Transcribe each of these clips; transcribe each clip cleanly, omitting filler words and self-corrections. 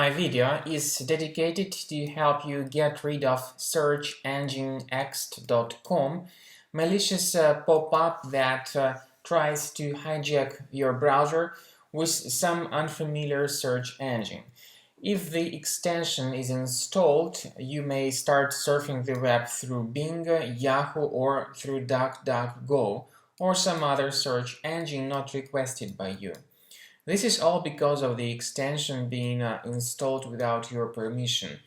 My video is dedicated to help you get rid of searchenginext.com malicious pop-up that tries to hijack your browser with some unfamiliar search engine. If the extension is installed, you may start surfing the web through Bing, Yahoo, or through DuckDuckGo, or some other search engine not requested by you. This is all because of the extension being installed without your permission.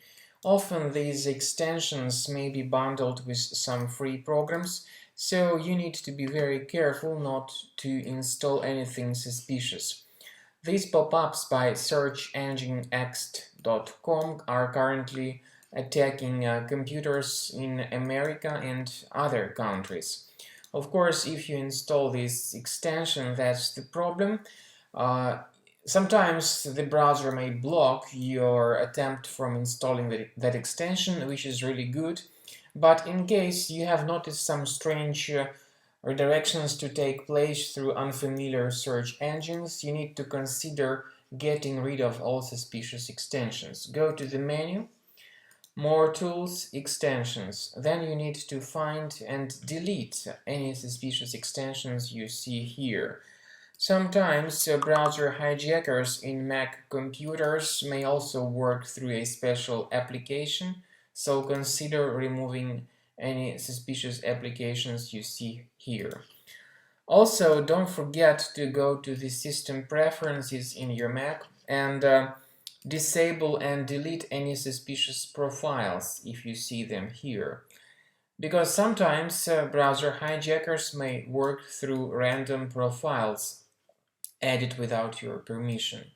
Often these extensions may be bundled with some free programs, so you need to be very careful not to install anything suspicious. These pop-ups by searchenginext.com are currently attacking computers in America and other countries. Of course, if you install this extension, that's the problem. Sometimes the browser may block your attempt from installing that extension, which is really good. But in case you have noticed some strange redirections to take place through unfamiliar search engines, you need to consider getting rid of all suspicious extensions. Go to the menu, More Tools, Extensions. Then you need to find and delete any suspicious extensions you see here. Sometimes browser hijackers in Mac computers may also work through a special application, so consider removing any suspicious applications you see here. Also, don't forget to go to the System Preferences in your Mac and disable and delete any suspicious profiles if you see them here. Because sometimes browser hijackers may work through random profiles added without your permission.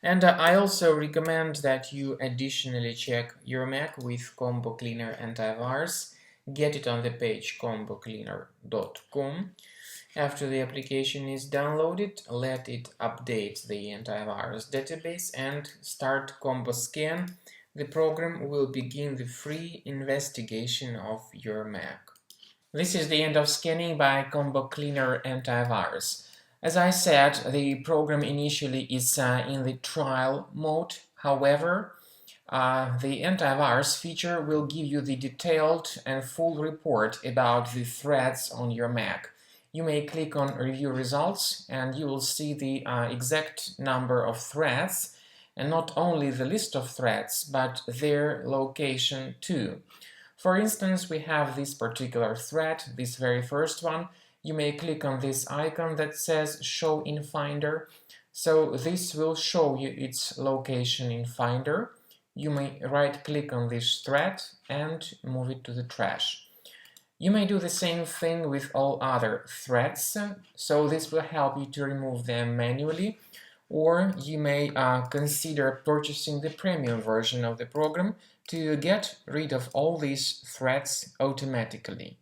And I also recommend that you additionally check your Mac with Combo Cleaner Antivirus. Get it on the page combocleaner.com. After the application is downloaded, let it update the antivirus database and start Combo Scan. The program will begin the free investigation of your Mac. This is the end of scanning by Combo Cleaner Antivirus. As I said, the program initially is in the trial mode. However, the antivirus feature will give you the detailed and full report about the threats on your Mac. You may click on Review Results and you will see the exact number of threats, and not only the list of threats, but their location too. For instance, we have this particular threat, this very first one. You may click on this icon that says Show in Finder. So this will show you its location in Finder. You may right-click on this threat and move it to the trash. You may do the same thing with all other threats, so this will help you to remove them manually, or you may consider purchasing the premium version of the program to get rid of all these threats automatically.